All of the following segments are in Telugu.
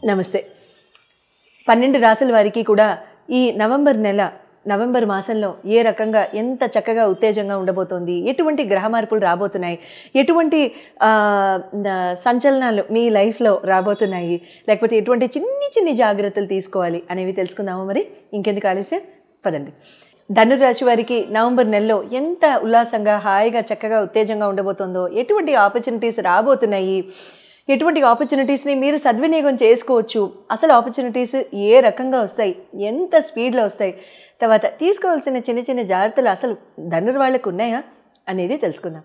నమస్తే. 12 రాసుల వారికి కూడా ఈ నవంబర్ మాసంలో ఏ రకంగా ఎంత చక్కగా ఉత్తేజంగా ఉండబోతోంది, ఎటువంటి గ్రహ మార్పులు రాబోతున్నాయి, ఎటువంటి సంచలనాలు మీ లైఫ్లో రాబోతున్నాయి, లేకపోతే ఎటువంటి చిన్ని జాగ్రత్తలు తీసుకోవాలి అనేవి తెలుసుకుందాము. మరి ఇంకెందుకు ఆలస్యం, పదండి. ధనుర్రాశి వారికి నవంబర్ నెలలో ఎంత ఉల్లాసంగా, హాయిగా, చక్కగా, ఉత్తేజంగా ఉండబోతుందో, ఎటువంటి ఆపర్చునిటీస్ రాబోతున్నాయి, ఎటువంటి ఆపర్చునిటీస్ని మీరు సద్వినియోగం చేసుకోవచ్చు, అసలు ఆపర్చునిటీస్ ఏ రకంగా వస్తాయి, ఎంత స్పీడ్లో వస్తాయి, తర్వాత తీసుకోవాల్సిన చిన్న జాగ్రత్తలు అసలు వాళ్ళకు ఉన్నాయా అనేది తెలుసుకుందాం.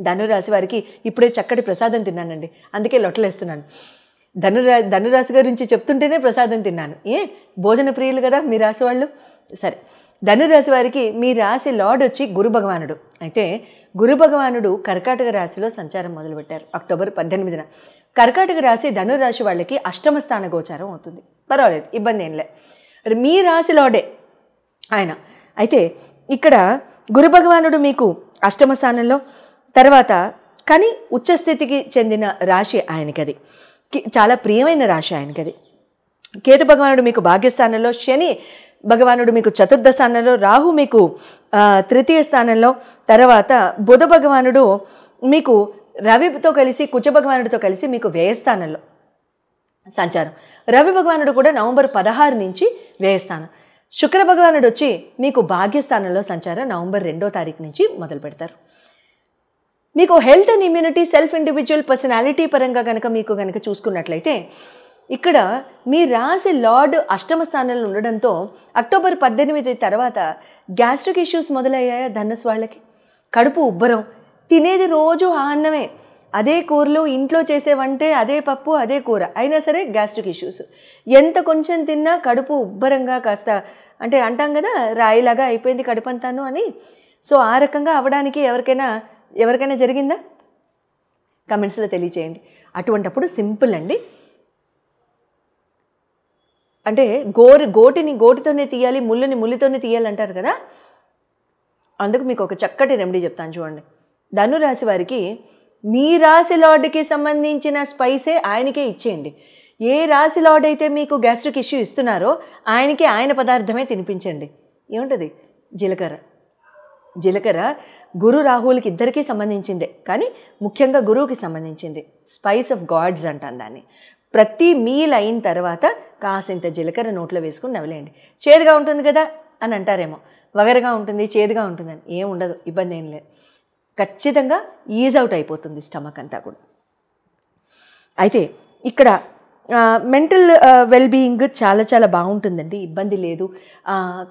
ధనురాశి వారికి ఇప్పుడే చక్కటి ప్రసాదం తిన్నానండి, అందుకే లొట్టలేస్తున్నాను. ధనురాశి గురించి చెప్తుంటేనే ప్రసాదం తిన్నాను. భోజన ప్రియులు కదా మీ రాశి వాళ్ళు. సరే, ధనురాశి వారికి మీ రాశి లార్డ్ వచ్చి గురు భగవానుడు. అయితే గురు భగవానుడు కర్కాటక రాశిలో సంచారం మొదలుపెట్టారు అక్టోబర్ 18న. కర్కాటక రాశి ధనురాశి వాళ్ళకి అష్టమ స్థాన గోచారం అవుతుంది. పర్వాలేదు, ఇబ్బంది ఏం లే. మీ రాశి లార్డే ఆయన. అయితే ఇక్కడ గురు భగవానుడు మీకు అష్టమ స్థానంలో, తర్వాత కానీ ఉచ్చస్థితికి చెందిన రాశి ఆయనకది, చాలా ప్రియమైన రాశి ఆయనకది. కేతు భగవానుడు మీకు భాగ్యస్థానంలో, శని భగవానుడు మీకు చతుర్థ స్థానంలో, రాహు మీకు తృతీయ స్థానంలో, తర్వాత బుధ భగవానుడు మీకు రవితో కలిసి, కుజ భగవానుడితో కలిసి మీకు వ్యయస్థానంలో సంచారం. రవి భగవానుడు కూడా నవంబర్ 16 నుంచి వ్యయస్థానం. శుక్ర భగవానుడు వచ్చి మీకు భాగ్యస్థానంలో సంచారం నవంబర్ 2వ తారీఖు నుంచి మొదలు పెడతారు. మీకు health and immunity, self individual personality పరంగా కనుక చూసుకున్నట్లయితే ఇక్కడ మీ రాశి లార్డ్ అష్టమ స్థానంలో ఉండడంతో అక్టోబర్ 18 తర్వాత గ్యాస్ట్రిక్ ఇష్యూస్ మొదలయ్యాయా ధనుసు వాళ్ళకి. కడుపు ఉబ్బరం, తినేది రోజు అన్నమే, అదే కూరలు, ఇంట్లో చేసేవంటే అదే పప్పు అదే కూర, అయినా సరే గ్యాస్ట్రిక్ ఇష్యూస్. ఎంత కొంచెం తిన్నా కడుపు ఉబ్బరంగా, కాస్త అంటే అంటాం కదా రాయిలాగా అయిపోయింది కడుపంతాను అని. సో ఆ రకంగా అవడానికి ఎవరికైనా జరిగిందా? కమెంట్స్లో తెలియచేయండి. అటువంటప్పుడు సింపుల్ అండి, అంటే గోటితోనే తీయాలి, ముళ్ళుతోనే తీయాలంటారు కదా. అందుకు మీకు ఒక చక్కటి రెమెడీ చెప్తాను చూడండి. ధనురాశి వారికి మీ రాశి లార్డ్కి సంబంధించిన స్పైసే ఆయనకే ఇచ్చేయండి. ఏ రాశి లార్డ్ అయితే మీకు గ్యాస్ట్రిక్ ఇష్యూ ఇస్తున్నారో ఆయనకి ఆయన పదార్థమే తినిపించండి. ఏముంటుంది? జీలకర్ర గురు రాహువులకి ఇద్దరికీ సంబంధించిందే, కానీ ముఖ్యంగా గురువుకి సంబంధించింది. స్పైస్ ఆఫ్ గాడ్స్ అంటాను దాన్ని. ప్రతి మీల్ అయిన తర్వాత కాసింత జీలకర్ర నోట్లో వేసుకుని నవ్వలేండి. చేదుగా ఉంటుంది కదా అని అంటారేమో, వగరగా ఉంటుంది, చేదుగా ఉంటుందని. ఏం ఉండదు, ఇబ్బంది ఏం లేదు. ఖచ్చితంగా ఈజ్ అవుట్ అయిపోతుంది స్టమక్ అంతా కూడా. అయితే ఇక్కడ మెంటల్ వెల్బీయింగ్ చాలా బాగుంటుందండి, ఇబ్బంది లేదు.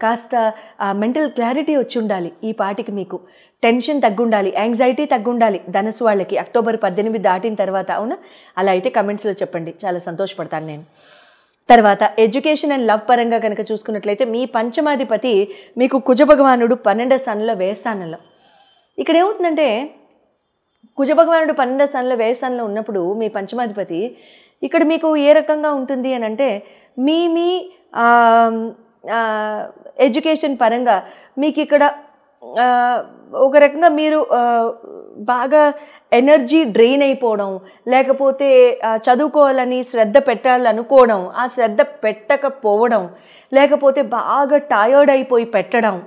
కాస్త మెంటల్ క్లారిటీ వచ్చి ఉండాలి ఈ పాటికి, మీకు టెన్షన్ తగ్గుండాలి, యాంగ్జైటీ తగ్గుండాలి ధనుసు వాళ్ళకి అక్టోబర్ 18 దాటిన తర్వాత. అవునా? అలా అయితే కమెంట్స్లో చెప్పండి, చాలా సంతోషపడతాను నేను. తర్వాత ఎడ్యుకేషన్ అండ్ లవ్ పరంగా కనుక చూసుకున్నట్లయితే మీ పంచమాధిపతి మీకు కుజ భగవానుడు 12వ స్థానంలో వ్యయస్థానంలో. ఇక్కడ ఏమవుతుందంటే కుజ భగవానుడు 12వ స్థానంలో వ్యయస్థానంలో ఉన్నప్పుడు మీ పంచమాధిపతి ఇక్కడ మీకు ఏ రకంగా ఉంటుంది అని అంటే మీ ఎడ్యుకేషన్ పరంగా మీకు ఇక్కడ ఒక రకంగా మీరు బాగా ఎనర్జీ డ్రైన్ అయిపోవడం, లేకపోతే చదువుకోవాలని శ్రద్ధ పెట్టాలనుకోవడం, ఆ శ్రద్ధ పెట్టకపోవడం, లేకపోతే బాగా టయర్డ్ అయిపోయి పెట్టడం,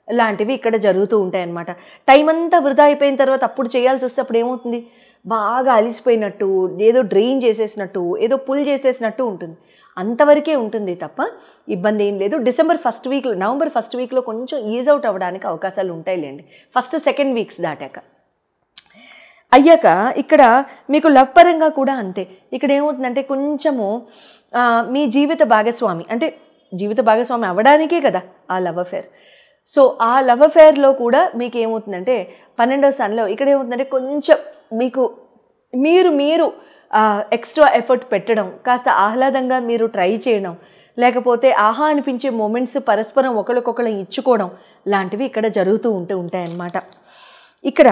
లాంటివి ఇక్కడ జరుగుతూ ఉంటాయన్నమాట. టైం అంతా వృధా అయిపోయిన తర్వాత అప్పుడు చేయాల్సి వస్తే అప్పుడు ఏమవుతుంది? బాగా అలిసిపోయినట్టు, ఏదో డ్రైన్ చేసేసినట్టు, ఏదో పుల్ చేసేసినట్టు ఉంటుంది. అంతవరకే ఉంటుంది తప్ప ఇబ్బంది ఏం లేదు. నవంబర్ ఫస్ట్ వీక్లో కొంచెం ఈజ్ అవుట్ అవ్వడానికి అవకాశాలు ఉంటాయిలేండి, ఫస్ట్ సెకండ్ వీక్స్ దాటాక. అయ్యాక ఇక్కడ మీకు లవ్ పరంగా కూడా అంతే. ఇక్కడ ఏమవుతుందంటే కొంచెము మీ జీవిత భాగస్వామి అవ్వడానికే కదా ఆ లవ్ అఫేర్. సో ఆ లవ్ అఫేర్లో కూడా మీకు ఏమవుతుందంటే 12వ స్థానంలో ఇక్కడ ఏమవుతుందంటే కొంచెం మీకు మీరు ఎక్స్ట్రా ఎఫర్ట్ పెట్టడం, కాస్త ఆహ్లాదంగా మీరు ట్రై చేయడం, లేకపోతే ఆహా అనిపించే మూమెంట్స్ పరస్పరం ఒకరికొకరు ఇచ్చుకోవడం లాంటివి ఇక్కడ జరుగుతూ ఉంటాయన్నమాట. ఇక్కడ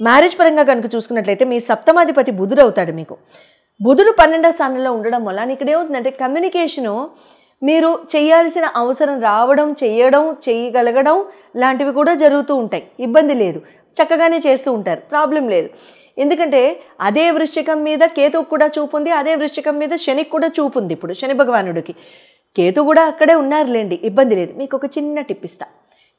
మ్యారేజ్ పరంగా కనుక చూసుకున్నట్లయితే మీ సప్తమాధిపతి బుధుడు అవుతాడు మీకు. బుధుడు 12వ స్థానంలో ఉండడం వల్ల ఇక్కడ ఏమవుతుందంటే కమ్యూనికేషను మీరు చేయాల్సిన అవసరం రావడం, చేయగలగడం లాంటివి కూడా జరుగుతూ ఉంటాయి. ఇబ్బంది లేదు, చక్కగానే చేస్తూ ఉంటారు, ప్రాబ్లం లేదు. ఎందుకంటే అదే వృశ్చికం మీద కేతువు కూడా చూపుంది, అదే వృశ్చికం మీద శనికి కూడా చూపుంది. ఇప్పుడు శని భగవానుడికి కేతు కూడా అక్కడే ఉన్నారులేండి, ఇబ్బంది లేదు. మీకు ఒక చిన్న టిప్ ఇస్తా.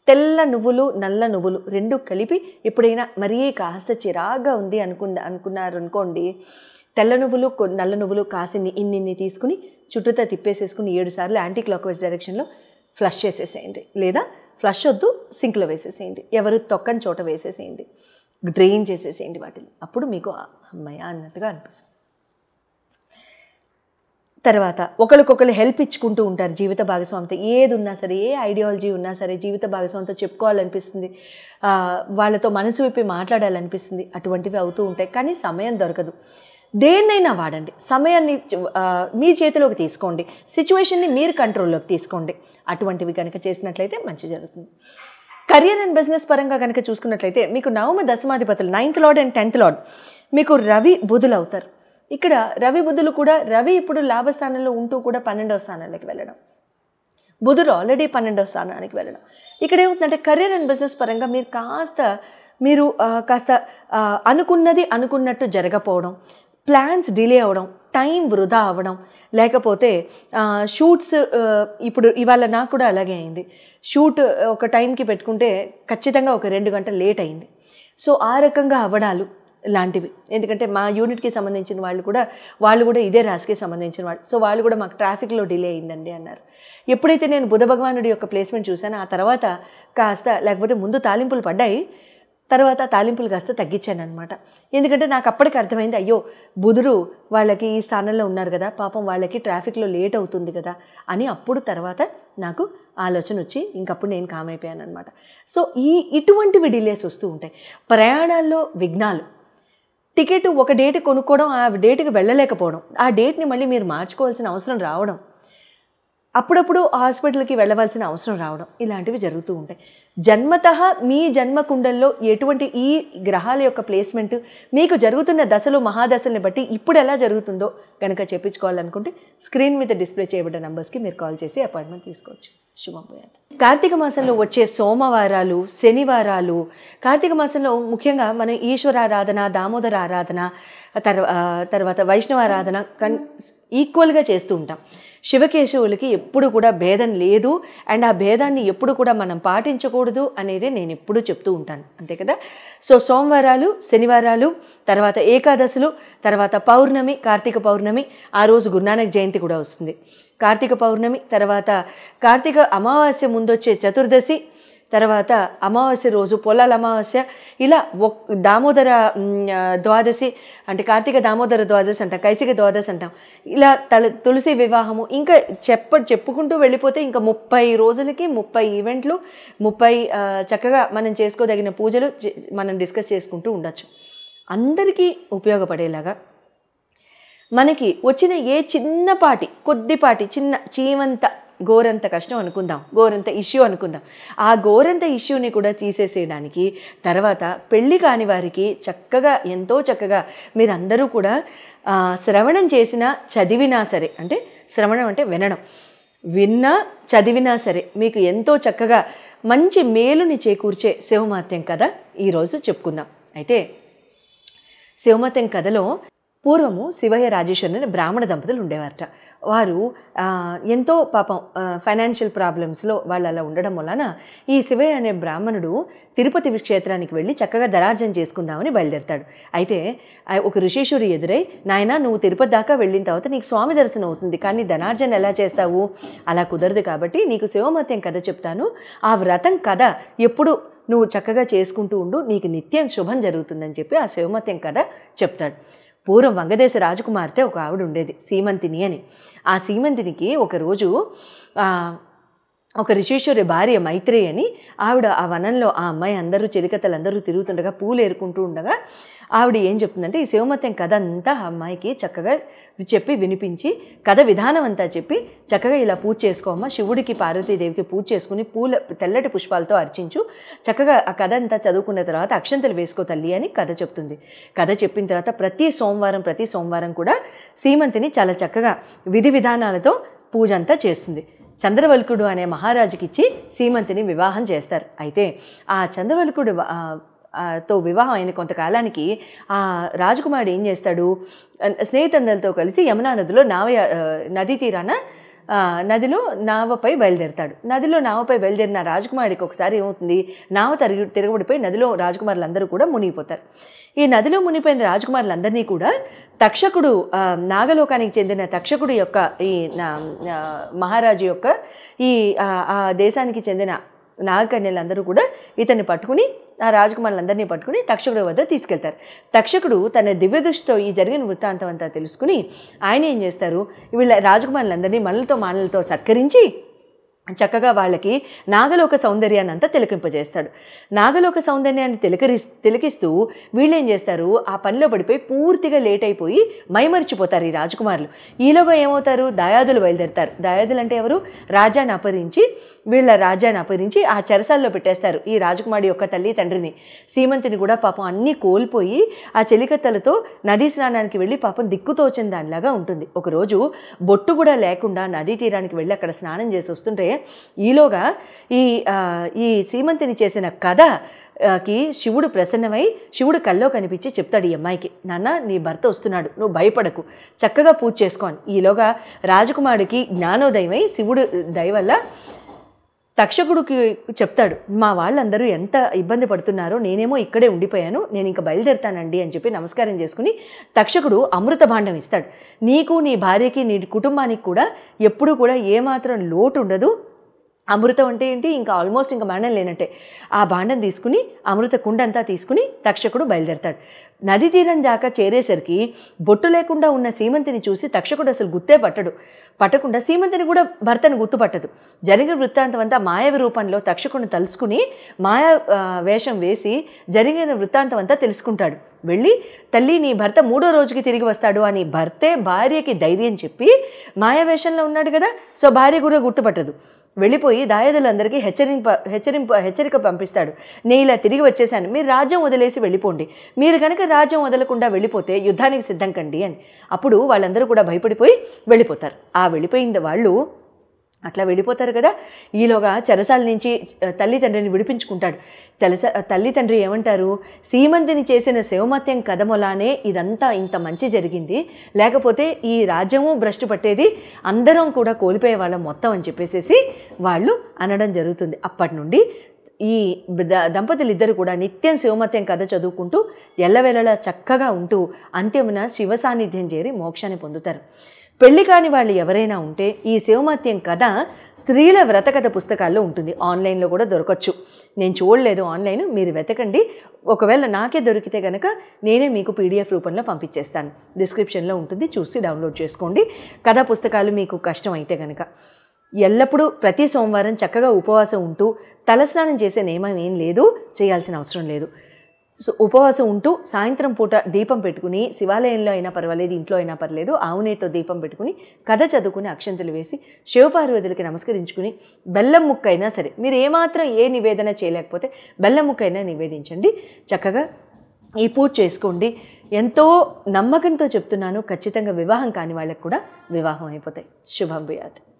తెల్ల నువ్వులు నల్ల నువ్వులు రెండు కలిపి ఎప్పుడైనా మరీ కాస్త చిరాగ్గా ఉంది అనుకున్నారు అనుకోండి, తెల్ల నువ్వులు నల్ల నువ్వులు కాసిన్ని ఇన్ని తీసుకుని చుట్టూతా తిప్పేసేసుకుని 7 సార్లు యాంటీ క్లాక్ వైజ్ డైరెక్షన్లో ఫ్లష్ చేసేసేయండి. లేదా ఫ్లష్ వద్దు, సింక్లో వేసేసేయండి, ఎవరు తొక్కని చోట వేసేసేయండి, డ్రైన్ చేసేసేయండి వాటిని. అప్పుడు మీకు అమ్మయ్య అన్నట్టుగా అనిపిస్తుంది. తర్వాత ఒకరికొకరు హెల్ప్ ఇచ్చుకుంటూ ఉంటారు జీవిత భాగస్వామితో. ఏది ఉన్నా సరే, ఏ ఐడియాలజీ ఉన్నా సరే జీవిత భాగస్వామితో చెప్పుకోవాలనిపిస్తుంది, వాళ్ళతో మనసు విప్పి మాట్లాడాలనిపిస్తుంది. అటువంటివి అవుతూ ఉంటాయి. కానీ సమయం దొరకదు. దేన్నైనా వాడండి, సమయాన్ని మీ చేతిలోకి తీసుకోండి, సిచ్యువేషన్ని మీరు కంట్రోల్లోకి తీసుకోండి. అటువంటివి కనుక చేసినట్లయితే మంచి జరుగుతుంది. కెరియర్ అండ్ బిజినెస్ పరంగా కనుక చూసుకున్నట్లయితే మీకు నవమ దశమాధిపతులు 9th lord and 10th lord మీకు రవి బుధులు అవుతారు. ఇక్కడ రవి బుధులు కూడా, రవి ఇప్పుడు లాభస్థానంలో ఉంటూ కూడా 12వ స్థానానికి వెళ్ళడం, బుధుడు ఆల్రెడీ 12వ స్థానానికి వెళ్ళడం. ఇక్కడ ఏమవుతుందంటే కెరియర్ అండ్ బిజినెస్ పరంగా మీరు కాస్త అనుకున్నది అనుకున్నట్టు జరగకపోవడం, ప్లాన్స్ డిలే అవ్వడం, టైం వృధా అవ్వడం, లేకపోతే షూట్స్ ఇప్పుడు ఇవాళ నాకు కూడా అలాగే అయింది. షూట్ ఒక టైంకి పెట్టుకుంటే ఖచ్చితంగా ఒక 2 గంటలు లేట్ అయింది. సో ఆ రకంగా అవ్వడాలు లాంటివి. ఎందుకంటే మా యూనిట్కి సంబంధించిన వాళ్ళు కూడా ఇదే రాశికి సంబంధించిన వాళ్ళు. సో వాళ్ళు కూడా మాకు ట్రాఫిక్లో డిలే అయిందండి అన్నారు. ఎప్పుడైతే నేను బుధ భగవానుడి యొక్క ప్లేస్మెంట్ చూశానో ఆ తర్వాత కాస్త, లేకపోతే ముందు తాలింపులు పడ్డాయి, తర్వాత తాలింపులు కాస్త తగ్గించాను అనమాట. ఎందుకంటే నాకు అప్పటికి అర్థమైంది, అయ్యో బుధుడు వాళ్ళకి ఈ స్థానంలో ఉన్నారు కదా, పాపం వాళ్ళకి ట్రాఫిక్లో లేట్ అవుతుంది కదా అని. అప్పుడు తర్వాత నాకు ఆలోచన వచ్చి ఇంకప్పుడు నేను కామ్ అయిపోయాను అనమాట. సో ఇటువంటివి డిలేస్ వస్తూ ఉంటాయి. ప్రయాణాల్లో విఘ్నాలు, టికెట్ ఒక డేట్ కొనుక్కోవడం, ఆ డేట్కి వెళ్ళలేకపోవడం, ఆ డేట్ని మళ్ళీ మీరు మార్చుకోవాల్సిన అవసరం రావడం, అప్పుడప్పుడు హాస్పిటల్కి వెళ్ళవలసిన అవసరం రావడం, ఇలాంటివి జరుగుతూ ఉంటాయి. జన్మతః మీ జన్మకుండంలో ఎటువంటి ఈ గ్రహాల యొక్క ప్లేస్మెంట్ మీకు జరుగుతున్న దశలు మహాదశల్ని బట్టి ఇప్పుడు ఎలా జరుగుతుందో కనుక చెప్పించుకోవాలనుకుంటే స్క్రీన్ మీద డిస్ప్లే చేయబడ్డ నంబర్స్కి మీరు కాల్ చేసి అపాయింట్మెంట్ తీసుకోవచ్చు. శుభం భూయాత్. కార్తీక మాసంలో వచ్చే సోమవారాలు, శనివారాలు, కార్తీక మాసంలో ముఖ్యంగా మనం ఈశ్వరారాధన, దామోదర ఆరాధన, తర్వాత వైష్ణవ ఆరాధన ఈక్వల్గా చేస్తూ ఉంటాం. శివకేశవులకి ఎప్పుడు కూడా భేదం లేదు, అండ్ ఆ భేదాన్ని ఎప్పుడు కూడా మనం పాటించకూడదు అనేది నేను ఎప్పుడూ చెప్తూ ఉంటాను, అంతే కదా. సో సోమవారాలు, శనివారాలు, తర్వాత ఏకాదశులు, తర్వాత పౌర్ణమి, కార్తీక పౌర్ణమి, ఆ రోజు గురునానక్ జయంతి కూడా వస్తుంది. కార్తీక పౌర్ణమి తర్వాత కార్తీక అమావాస్య ముందొచ్చే చతుర్దశి, తర్వాత అమావాస్య రోజు పొలాల అమావాస్య, ఇలా దామోదర ద్వాదశి అంటే కార్తీక దామోదర ద్వాదశి అంటాం, కైసిక ద్వాదశి అంటాం. ఇలా తులసి వివాహము, ఇంకా చెప్పుకుంటూ వెళ్ళిపోతే ఇంకా 30 రోజులకి 30 ఈవెంట్లు, 30 చక్కగా మనం చేసుకోదగిన పూజలు మనం డిస్కస్ చేసుకుంటూ ఉండొచ్చు. అందరికీ ఉపయోగపడేలాగా మనకి వచ్చిన ఏ కొద్దిపాటి చిన్న చీమంత గోరంత కష్టం అనుకుందాం, గోరంత ఇష్యూ అనుకుందాం, ఆ గోరంత ఇష్యూని కూడా తీసేసేయడానికి, తర్వాత పెళ్ళి కాని వారికి చక్కగా, ఎంతో చక్కగా మీరందరూ కూడా శ్రవణం చేసినా చదివినా సరే, అంటే శ్రవణం అంటే విన్నా చదివినా సరే మీకు ఎంతో చక్కగా మంచి మేలుని చేకూర్చే శివమహత్యం కథ ఈరోజు చెప్పుకుందాం. అయితే శివమహత్యం కథలో పూర్వము శివయ్య రాజేశ్వరి అనే బ్రాహ్మణ దంపతులు ఉండేవారట. వారు ఎంతో పాపం ఫైనాన్షియల్ ప్రాబ్లమ్స్లో వాళ్ళు అలా ఉండడం వలన ఈ శివయ్య అనే బ్రాహ్మణుడు తిరుపతి క్షేత్రానికి వెళ్ళి చక్కగా ధనార్జన చేసుకుందామని బయలుదేరతాడు. అయితే ఒక ఋషీశ్వరి ఎదురై, నాయన నువ్వు తిరుపతి దాకా వెళ్ళిన తర్వాత నీకు స్వామి దర్శనం అవుతుంది, కానీ ధనార్జన ఎలా చేస్తావు, అలా కుదరదు, కాబట్టి నీకు శివమహత్యం కథ చెప్తాను, ఆ వ్రతం కథ ఎప్పుడు నువ్వు చక్కగా చేసుకుంటూ ఉండు, నీకు నిత్యం శుభం జరుగుతుందని చెప్పి ఆ శివమహత్యం కథ చెప్తాడు. పూర్వం వంగదేశ రాజకుమార్తె ఒక ఆవిడ ఉండేది, సీమంతిని అని. ఆ సీమంతినికి ఒకరోజు ఒక ఋషీశ్వరి భార్య మైత్రేయి అని ఆవిడ ఆ వనంలో ఆ అమ్మాయి అందరూ చెలికత్తలందరూ తిరుగుతుండగా పూలు ఏరుకుంటూ ఉండగా ఆవిడ ఏం చెప్తుందంటే, ఈ శివమహత్యం కథ అంతా ఆ అమ్మాయికి చక్కగా చెప్పి వినిపించి, కథ విధానం అంతా చెప్పి, చక్కగా ఇలా పూజ చేసుకోమ్మా, శివుడికి పార్వతీదేవికి పూజ చేసుకుని తెల్లటి పుష్పాలతో అర్చించు, చక్కగా ఆ కథ అంతా చదువుకున్న తర్వాత అక్షంతలు వేసుకో తల్లి అని కథ చెప్తుంది. కథ చెప్పిన తర్వాత ప్రతి సోమవారం కూడా సీమంతిని చాలా చక్కగా విధి విధానాలతో పూజ అంతా చేస్తుంది. చంద్రవల్కుడు అనే మహారాజుకిచ్చి సీమంతిని వివాహం చేస్తారు. అయితే ఆ చంద్రవల్కుడు తో వివాహం అయిన కొంతకాలానికి ఆ రాజకుమారుడు ఏం చేస్తాడు, స్నేహితులందరితో కలిసి యమునా నదిలో నదీ తీరాన నదిలో నావపై బయలుదేరతాడు. నదిలో నావపై బయలుదేరిన రాజకుమారుడికి ఒకసారి ఏమవుతుంది, నావ తిరగబడిపోయి నదిలో రాజకుమారులందరూ కూడా మునిగిపోతారు. ఈ నదిలో మునిగిపోయిన రాజకుమారులందరినీ కూడా తక్షకుడు, నాగలోకానికి చెందిన తక్షకుడు యొక్క ఈ మహారాజు యొక్క ఈ ఆ దేశానికి చెందిన నాగకన్యలందరూ కూడా ఇతన్ని పట్టుకుని, ఆ రాజకుమారులందరినీ పట్టుకుని తక్షకుడి వద్ద తీసుకెళ్తారు. తక్షకుడు తన దివ్యదృష్టితో ఈ జరిగిన వృత్తాంతం అంతా తెలుసుకుని ఆయన ఏం చేస్తారు, వీళ్ళ రాజకుమారులందరినీ మళ్ళతో సత్కరించి చక్కగా వాళ్ళకి నాగలోక సౌందర్యాన్ని అంతా తిలకింపజేస్తాడు. నాగలోక సౌందర్యాన్ని తిలకిస్తూ వీళ్ళు ఏం చేస్తారు, ఆ పనిలో పడిపోయి పూర్తిగా లేట్ అయిపోయి మైమరిచిపోతారు ఈ రాజకుమారులు. ఈలోగా ఏమవుతారు, దాయాదులు బయలుదేరుతారు. దాయాదులు అంటే ఎవరు, రాజ్యాన్ని అపహరించి ఆ చెరసాల్లో పెట్టేస్తారు ఈ రాజకుమారి యొక్క తల్లి తండ్రిని. సీమంతిని కూడా పాపం అన్నీ కోల్పోయి ఆ చెలికత్తలతో నదీ స్నానానికి వెళ్ళి పాపం దిక్కుతోచిన దానిలాగా ఉంటుంది. ఒకరోజు బొట్టు కూడా లేకుండా నదీ తీరానికి వెళ్ళి అక్కడ స్నానం చేసి వస్తుంటే ఈలోగా ఈ సీమంతిని చేసిన కథకి శివుడు ప్రసన్నమై శివుడు కల్లో కనిపించి చెప్తాడు ఈ అమ్మాయికి, నాన్న నీ భర్త వస్తున్నాడు, నువ్వు భయపడకు, చక్కగా పూజ చేసుకోని. ఈలోగా రాజకుమారుడికి జ్ఞానోదయమై శివుడు దయ వల్ల తక్షకుడికి చెప్తాడు, మా వాళ్ళందరూ ఎంత ఇబ్బంది పడుతున్నారో, నేనేమో ఇక్కడే ఉండిపోయాను, నేను ఇంకా బయలుదేరుతానండి అని చెప్పి నమస్కారం చేసుకుని తక్షకుడు అమృత భాండం ఇస్తాడు. నీకు, నీ భార్యకి, నీ కుటుంబానికి కూడా ఎప్పుడూ కూడా ఏమాత్రం లోటు ఉండదు. అమృతం అంటే ఏంటి, ఇంకా ఆల్మోస్ట్ ఇంకా మరణం లేనట్టే. ఆ భాండం తీసుకుని, అమృత కుండంతా తీసుకుని తక్షకుడు బయలుదేరతాడు. నది తీరం దాకా చేరేసరికి బొట్టు లేకుండా ఉన్న సీమంతిని చూసి తక్షకుడు అసలు పట్టకుండా సీమంతిని కూడా భర్తను గుర్తుపట్టదు. జరిగిన వృత్తాంతం అంతా మాయావి రూపంలో తక్షకుడిని తలుసుకుని మాయా వేషం వేసి జరిగిన వృత్తాంతం అంతా తెలుసుకుంటాడు. వెళ్ళి, తల్లి నీ భర్త 3వ రోజుకి తిరిగి వస్తాడు అని భర్తే భార్యకి ధైర్యం చెప్పి, మాయావేషంలో ఉన్నాడు కదా, సో భార్య కూడా గుర్తుపట్టదు. వెళ్ళిపోయి దాయాదులందరికీ హెచ్చరిక పంపిస్తాడు, నేను ఇలా తిరిగి వచ్చేసాను, మీరు రాజ్యం వదిలేసి వెళ్ళిపోండి, మీరు కనుక రాజ్యం వదలకుండా వెళ్ళిపోతే యుద్ధానికి సిద్ధం కండి అని. అప్పుడు వాళ్ళందరూ కూడా భయపడిపోయి వెళ్ళిపోతారు. ఆ వెళ్ళిపోయింది వాళ్ళు అట్లా వెళ్ళిపోతారు కదా. ఈలోగా చెరసాల నుంచి తల్లిదండ్రిని విడిపించుకుంటాడు. తల్లిదండ్రి ఏమంటారు, సీమంతిని చేసిన శివమత్యం కథములానే ఇదంతా ఇంత మంచి జరిగింది, లేకపోతే ఈ రాజ్యము భ్రష్టు పట్టేది, అందరం కూడా కోల్పోయే వాళ్ళం మొత్తం అని చెప్పేసి వాళ్ళు అనడం జరుగుతుంది. అప్పటి నుండి ఈ దంపతులు ఇద్దరు కూడా నిత్యం శివమత్యం కథ చదువుకుంటూ ఎల్లవేళలా చక్కగా ఉంటూ అంత్యమున శివ సాన్నిధ్యం చేరి మోక్షాన్ని పొందుతారు. పెళ్లి కాని వాళ్ళు ఎవరైనా ఉంటే ఈ శివమత్యం కథ స్త్రీల వ్రతకథ పుస్తకాల్లో ఉంటుంది, ఆన్లైన్లో కూడా దొరకచ్చు. నేను చూడలేదు ఆన్లైన్, మీరు వెతకండి. ఒకవేళ నాకే దొరికితే కనుక నేనే మీకు PDF రూపంలో పంపించేస్తాను, డిస్క్రిప్షన్లో ఉంటుంది, చూసి డౌన్లోడ్ చేసుకోండి. కథా పుస్తకాలు మీకు కష్టం అయితే కనుక ఎల్లప్పుడూ ప్రతి సోమవారం చక్కగా ఉపవాసం ఉంటూ తలస్నానం చేసే నియమం ఏం లేదు, చేయాల్సిన అవసరం లేదు. సో ఉపవాసం ఉంటూ సాయంత్రం పూట దీపం పెట్టుకుని, శివాలయంలో అయినా పర్వాలేదు, ఇంట్లో అయినా పర్లేదు, ఆవునేతో దీపం పెట్టుకుని కథ చదువుకుని అక్షంతలు వేసి శివపార్వతులకి నమస్కరించుకుని బెల్లం ముక్క అయినా సరే, మీరు ఏమాత్రం ఏ నివేదన చేయలేకపోతే బెల్లం ముక్క అయినా నివేదించండి, చక్కగా ఈ పూజ చేసుకోండి. ఎంతో నమ్మకంతో చెప్తున్నాను, ఖచ్చితంగా వివాహం కాని వాళ్ళకు కూడా వివాహం అయిపోతాయి. శుభం భూయాత్.